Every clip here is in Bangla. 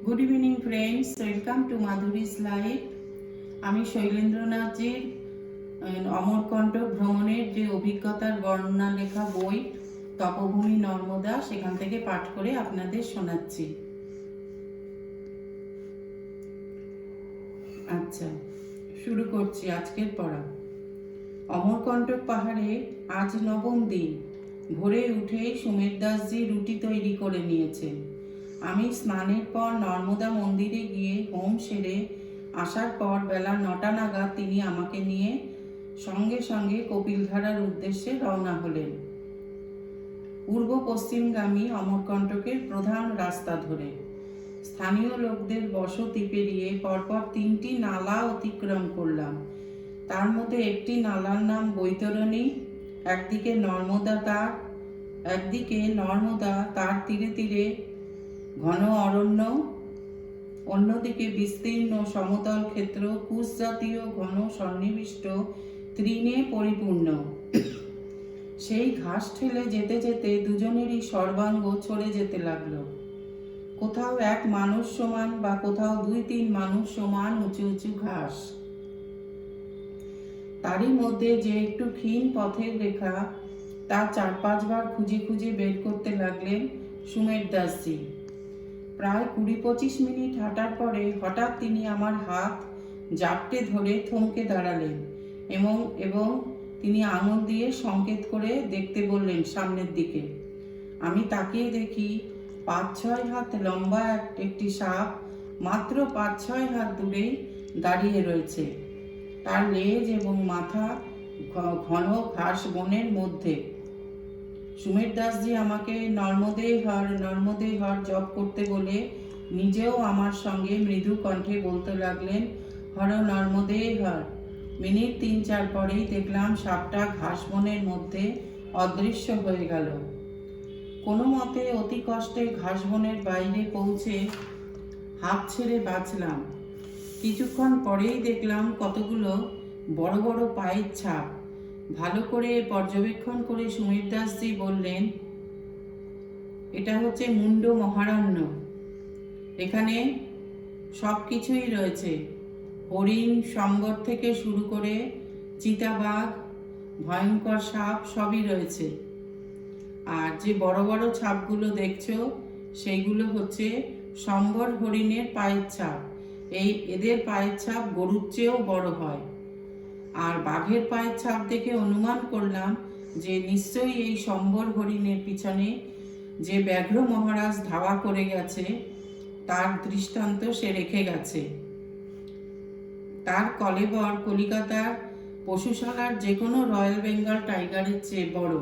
Good evening friends, welcome to Madhuri's life. আমি শৈলেন্দ্রনাথজির অমরকণ্টক ভ্রমণের যে অভিজ্ঞতার বর্ণনা লেখা বই তপভূমি নর্মদা, সেখান থেকে পাঠ করে আপনাদের শোনাচ্ছি। আচ্ছা, শুরু করছি আজকের পড়া। অমরকণ্টক পাহাড়ে আজ নবম দিন। ভোরে উঠেই সুমের দাসজি রুটি তৈরি করে নিয়েছেন। আমি স্নানের পর নর্মদা মন্দিরে গিয়ে হোম সেরে আসার পর বেলা 9টা নাগাদ তিনি আমাকে নিয়ে সঙ্গে সঙ্গে কপিলধারার উদ্দেশ্যে রওনা হলেন, পূর্ব পশ্চিমগামী অমরকণ্টকের প্রধান রাস্তা ধরে। স্থানীয় লোকদের বসতি পেরিয়ে পরপর 3টি নালা অতিক্রম করলাম। তার মধ্যে একটি নালার নাম বৈতরণী। একদিকে নর্মদা তার তীরে তীরে ঘন অরণ্য, অন্যদিকে বিস্তীর্ণ সমতল ক্ষেত্র কুশ জাতীয় ঘন সন্নিবিষ্ট তৃণে পরিপূর্ণ। সেই ঘাস ঠেলে যেতে যেতে দুজনেরই সর্বাঙ্গ ছড়ে যেতে লাগলো। কোথাও এক মানুষ সমান বা কোথাও 2-3 মানুষ সমান উঁচু উঁচু ঘাস। তারই মধ্যে যে একটু ক্ষীণ পথের রেখা, তা 4-5 বার খুঁজে খুঁজে বের করতে লাগলেন সুমের দাসজি। প্রায় 20-25 মিনিট হাঁটার পরে হঠাৎ তিনি আমার হাত জাপটে ধরে থমকে দাঁড়ালেন এবং তিনি আঙুল দিয়ে সংকেত করে দেখতে বললেন সামনের দিকে। আমি তাকিয়ে দেখি 5-6 হাত লম্বা একটি সাপ মাত্র 5-6 হাত দূরেই দাঁড়িয়ে রয়েছে। তার লেজ এবং মাথা ঘন ঘাস বনের মধ্যে। সুমের দাসজি আমাকে নর্মদে হর জপ করতে বলে নিজেও আমার সঙ্গে মৃদু কণ্ঠে বলতে লাগলেন, হর নর্মদে হর। মিনিট 3-4 পরেই দেখলাম সাপটা ঘাস বনের মধ্যে অদৃশ্য হয়ে গেল। কোনো মতে অতি কষ্টে ঘাস বনের বাইরে পৌঁছে হাঁপ ছেড়ে বাঁচলাম। কিছুক্ষণ পরেই দেখলাম কতগুলো বড় বড় পায়ের ছাপ। ভালো করে পর্যবেক্ষণ করে সুমের দাসজি বললেন, এটা হচ্ছে মুন্ড মহারণ্য। এখানে সব কিছুই রয়েছে, হরিণ সম্বর থেকে শুরু করে চিতাবাঘ, ভয়ঙ্কর সাপ সবই রয়েছে। আর যে বড় বড় ছাপগুলো দেখছো, সেইগুলো হচ্ছে সম্বর হরিণের পায়ের ছাপ। এদের পায়ের ছাপ গরুর চেয়েও বড় হয়। আর বাঘের পায়ের ছাপ দেখে অনুমান করলাম যে নিশ্চয়ই এই সম্বর হরিণের পিছনে যে ব্যাঘ্র মহারাজ ধাওয়া করে গেছে, তার দৃষ্টান্ত সে রেখে গেছে। তার কলেবর কলিকাতার পশুশালার যে কোনো রয়্যাল বেঙ্গল টাইগারের চেয়ে বড়,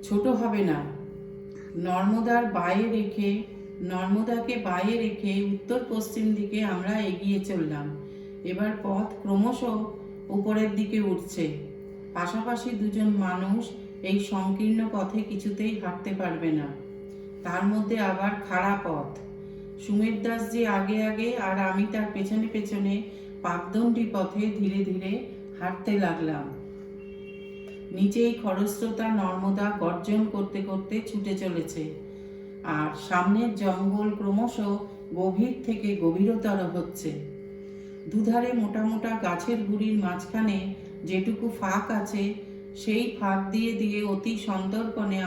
ছোট হবে না। নর্মদাকে বায়ে রেখে উত্তর পশ্চিম দিকে আমরা এগিয়ে চললাম। এবার পথ ক্রমশ উপরের দিকে উঠছে। পাশাপাশি দুজন মানুষ এই সংকীর্ণ পথে কিছুতেই হাঁটতে পারবে না। তার মধ্যে আবার খাড়া পথ। সুমের দাসজি আগে আগে আর আমি তার পেছনে পেছনে পাকদণ্ডী পথে ধীরে ধীরে হাঁটতে লাগলাম। নিচেই খরস্রোতা নর্মদা গর্জন করতে করতে ছুটে চলেছে, আর সামনের জঙ্গল ক্রমশ গভীর থেকে গভীরতর হচ্ছে। দুধারে মোটা মোটা গাছের গুড়ির মাঝখানে যেটুকু ফাঁক আছে, সেই ফাঁক দিয়ে দিয়ে অতি সন্তর্পণে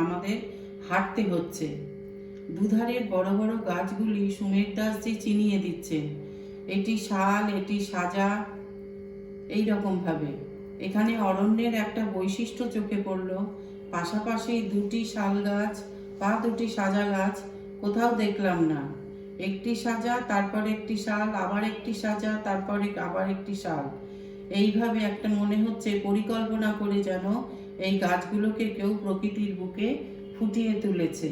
আমাদের হাঁটতে হচ্ছে। দুধারের বড় বড় গাছগুলি সুমের দাসজি চিনিয়ে দিচ্ছেন, এটি শাল, এটি সাজা, এইরকম ভাবে। এখানে অরণ্যের একটা বৈশিষ্ট্য চোখে পড়ল। পাশাপাশি 2টি শাল গাছ বা 2টি সাজা গাছ কোথাও দেখলাম না। একটি সাজা, তারপর একটি শাল, আবার একটি সাজা, তারপরে আবার একটি শাল। এইভাবে একটা মনে হচ্ছে পরিকল্পনা করে যেন এই গাছগুলোকে কেউ প্রকৃতির বুকে ফুটিয়ে তুলেছে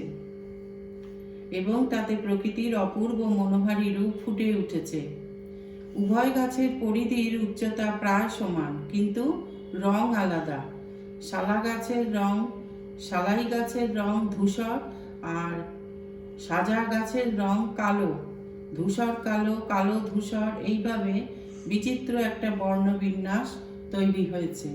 এবং তাতে প্রকৃতির অপূর্ব মনোহারী রূপ ফুটে উঠেছে। উভয় গাছের পরিধির উচ্চতা প্রায় সমান, কিন্তু রং আলাদা। শালাই গাছের রং ধূসর, আর সাজা গাছের রং কালো, ধূসর কালো, কালো ধূসর, এইভাবে বিচিত্র একটা বর্ণবিন্যাস তৈরি হয়েছে।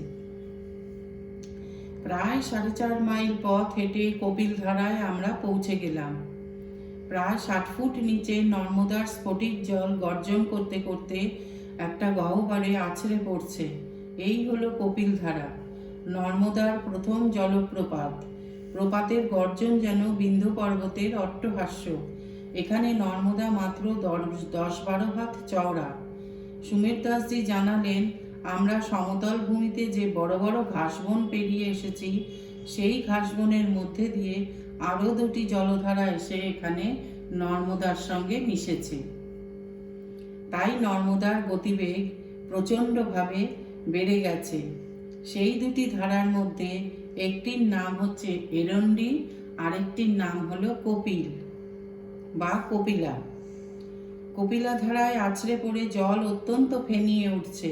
প্রায় 4.5 মাইল পথ হেঁটে কপিলধারায় আমরা পৌঁছে গেলাম। প্রায় 60 ফুট নিচে নর্মদার স্ফটিক জল গর্জন করতে করতে একটা গহ্বরে আছড়ে পড়ছে। এই হলো কপিলধারা, নর্মদার প্রথম জলপ্রপাত। প্রপাতের গর্জন যেন বিন্ধ্য পর্বতের অট্টহাস্য। এখানে নর্মদা মাত্র 10-12 হাত চওড়া। সুমের দাসজি জানালেন, আমরা সমতল ভূমিতে যে বড় বড় ঘাসবন পেরিয়ে এসেছি, সেই ঘাসবনের মধ্যে দিয়ে আরও 2টি জলধারা এসে এখানে নর্মদার সঙ্গে মিশেছে। তাই নর্মদার গতিবেগ প্রচণ্ডভাবে বেড়ে গেছে। সেই 2টি ধারার মধ্যে একটির নাম হচ্ছে এরণ্ডি, আরেকটির নাম হলো কপিল বা কপিলা। কপিলা ধারায় আছড়ে পড়ে জল অত্যন্ত ফেনিয়ে উঠছে।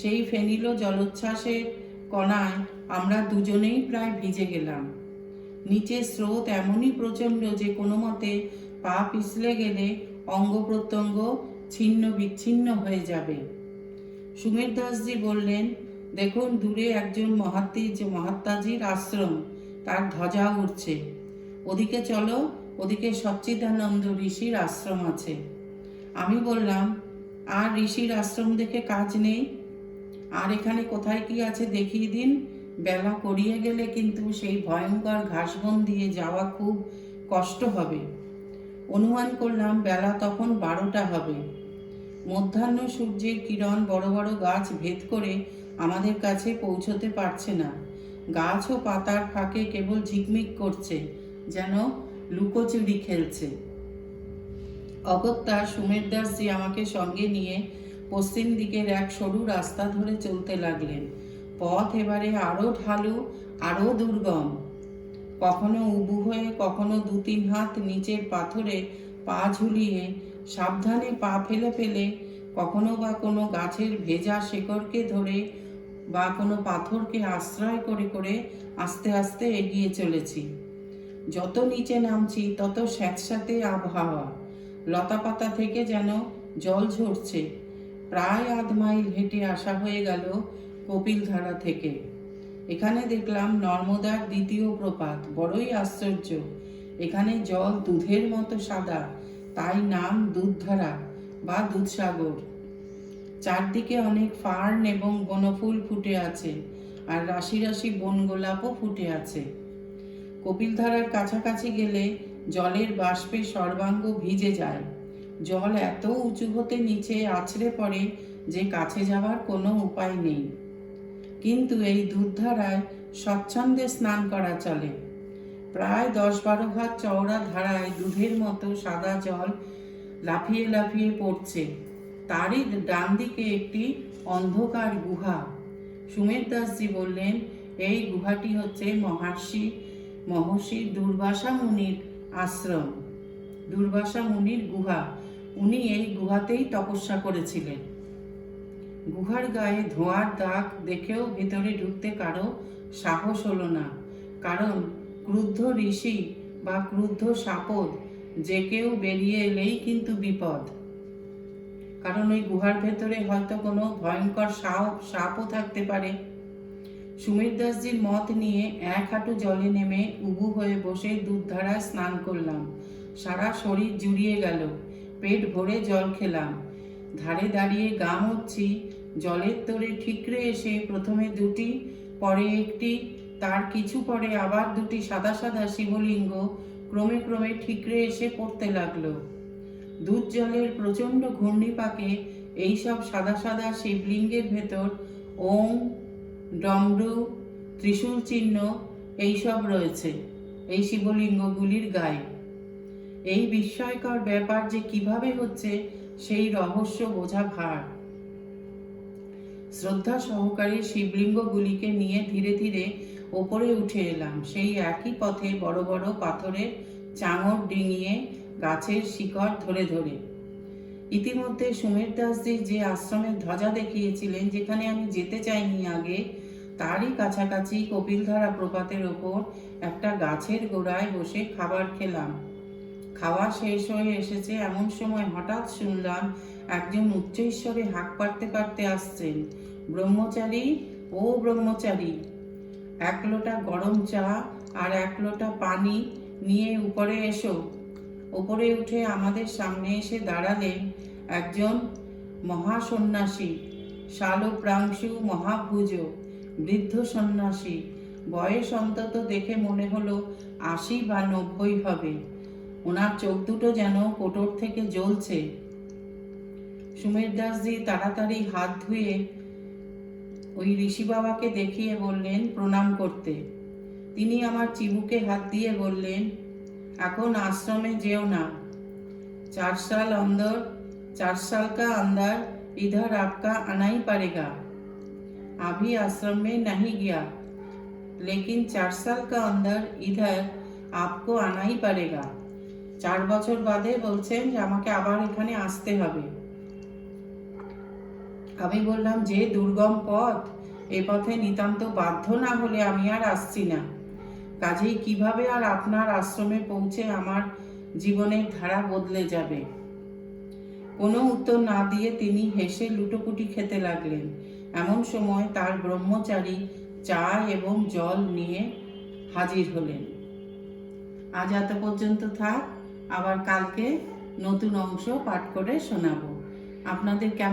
সেই ফেনিল জলোচ্ছ্বাসের কণায় আমরা দুজনেই প্রায় ভিজে গেলাম। নিচে স্রোত এমনই প্রচণ্ড যে কোনো মতে পা পিছলে গেলে অঙ্গ প্রত্যঙ্গ ছিন্ন বিচ্ছিন্ন হয়ে যাবে। সুমের দাসজি বললেন, দেখুন দূরে একজন মহাত্মাজির আশ্রম, তার ধ্বজা উঠছে। ওদিকে চলো, ওদিকে সচ্চিদানন্দ ঋষির আশ্রম আছে। আমি বললাম, আর ঋষির আশ্রম দেখে কাজ নেই, আর এখানে কোথায় কি আছে দেখিয়ে দিন। বেলা করিয়ে গেলে কিন্তু সেই ভয়ঙ্কর ঘাসবন দিয়ে যাওয়া খুব কষ্ট হবে। অনুমান করলাম বেলা তখন 12টা হবে। মধ্যাহ্ন সূর্যের কিরণ বড় বড় গাছ ভেদ করে আমাদের কাছে পৌঁছতে পারছে না। গাছ ও পাতার ফাঁকে কেবল ঝিকমিক করছে, যেন লুকোচুরি খেলছে। অগত্যা সুমের দাসজি আমাকে সঙ্গে নিয়ে পশ্চিম দিকের এক সরু রাস্তা ধরে চলতে লাগলেন। পথ এবারে আরও ঢালু, আরও দুর্গম। কখনো উবু হয়ে, কখনো 2-3 হাত নিচের পাথরে পা ঝুলিয়ে সাবধানে পা ফেলে ফেলে, কখনো বা কোনো গাছের ভেজা শেকড়কে ধরে বা কোনো পাথরকে আশ্রয় করে করে আস্তে আস্তে এগিয়ে চলেছি। যত নিচে নামছি তত স্যাঁতস্যাঁতে আবহাওয়া, লতাপাতা থেকে যেন জল ঝরছে। প্রায় 1/2 মাইল হেঁটে আসা হয়ে গেল কপিলধারা থেকে। এখানে দেখলাম নর্মদার 2য় প্রপাত। বড়ই আশ্চর্য, এখানে জল দুধের মতো সাদা, তাই নাম দুধধারা বা দুধসাগর। চারদিকে অনেক ফার্ন এবং বনফুল ফুটে আছে, আর রাশি রাশি বনগোলাপও ফুটে আছে। কপিলধারার কাছাকাছি গেলে জলের বাষ্পে সর্বাঙ্গ ভিজে যায়। জল এত উঁচু হতে নিচে আছড়ে পড়ে যে কাছে যাওয়ার কোনো উপায় নেই। কিন্তু এই দুধধারায় স্বচ্ছন্দে স্নান করা চলে। প্রায় 10-12 হাত চওড়া ধারায় দুধের মতো সাদা জল লাফিয়ে লাফিয়ে পড়ছে। তারই ডান দিকে একটি অন্ধকার গুহা। সুমের দাসজি বললেন, এই গুহাটি হচ্ছে মহর্ষি দুর্বাসা মুনির আশ্রম, দুর্বাসা মুনির গুহা। উনি এই গুহাতেই তপস্যা করেছিলেন। গুহার গায়ে ধোঁয়ার দাগ দেখেও ভেতরে ঢুকতে কারো সাহস হলো না, কারণ ক্রুদ্ধ ঋষি বা ক্রুদ্ধ সাপদ যে কেউ বেরিয়ে এলেই কিন্তু বিপদ। কারণ ওই গুহার ভেতরে হয়তো কোনো ভয়ঙ্কর সাপও থাকতে পারে। সুমের দাসজির মত নিয়ে 1 হাঁটু জলে নেমে উবু হয়ে বসে দুধধারায় স্নান করলাম। সারা শরীর জুড়িয়ে গেল, পেট ভরে জল খেলাম। ধারে দাঁড়িয়ে গা মুছছি। জলের তোড়ে ঠিকরে এসে প্রথমে 2টি, পরে 1টি, তার কিছু পরে আবার 2টি সাদা সাদা শিবলিঙ্গ ক্রমে ক্রমে ঠিকরে এসে পড়তে লাগলো। দুধ জলের প্রচণ্ড ঘূর্ণিপাকে এইসব সাদা সাদা শিবলিঙ্গের ভেতর ওম, ডমরু, ত্রিশূল চিহ্ন এইসব রয়েছে এই শিবলিঙ্গগুলির গায়ে। এই বিস্ময়কর ব্যাপার যে কিভাবে হচ্ছে সেই রহস্য বোঝা ভার। শ্রদ্ধা সহকারে শিবলিঙ্গগুলিকে নিয়ে ধীরে ধীরে ওপরে উঠে এলাম। সেই একই পথে বড় বড় পাথরের চাঙড় ডিঙিয়ে গাছের শিকড় ধরে ধরে। ইতিমধ্যে সুমের দাসজি যে আশ্রমের ধ্বজা দেখিয়েছিলেন, যেখানে আমি যেতে চাইনি আগে, তারই কাছাকাছি কপিলধারা প্রপাতের ওপর একটা গাছের গোড়ায় বসে খাবার খেলাম। খাওয়া শেষ হয়ে এসেছে এমন সময় হঠাৎ শুনলাম একজন উচ্চৈঃস্বরে হাঁক পাড়তে পাড়তে আসছেন, ব্রহ্মচারী, ও ব্রহ্মচারী, 1 লোটা গরম চা আর 1 লোটা পানি নিয়ে উপরে এসো। ওপরে উঠে আমাদের সামনে এসে দাঁড়ালেন একজন মহাসন্ন্যাসী, শালপ্রাংশু মহাভুজ বৃদ্ধ সন্ন্যাসী। বয়স অন্তত দেখে মনে হলো ৮০ বা ৯০ হবে। ওনার চোখ দুটো যেন কোটর থেকে জ্বলছে। সুমের দাসজি তাড়াতাড়ি হাত ধুয়ে ওই ঋষি বাবাকে দেখিয়ে বললেন প্রণাম করতে। তিনি আমার চিবুকে হাত দিয়ে বললেন, এখন আশ্রমে যেও না। 4 साल का अंदर इधर आपका आना ही पड़ेगा। अभी आश्रम में नहीं गया, लेकिन 4 साल का अंदर इधर आपको आना ही पड़ेगा। 4 বছর বাদে বলছেন যে আমাকে আবার এখানে আসতে হবে। আমি বললাম, যে দুর্গম পথ, এ পথে নিতান্ত বাধ্য না হলে আমি আর আসছি না। কাজেই কিভাবে আর আপনার আশ্রমে পৌঁছে আমার জীবনের ধারা বদলে যাবে। কোনো উত্তর না দিয়ে তিনি হেসে লুটোপুটি খেতে লাগলেন। এমন সময় তার ব্রহ্মচারী চা এবং জল নিয়ে হাজির হলেন। আজ এত পর্যন্ত থাক, আবার কালকে নতুন অংশ পাঠ করে শোনাবো। আপনাদের কেমন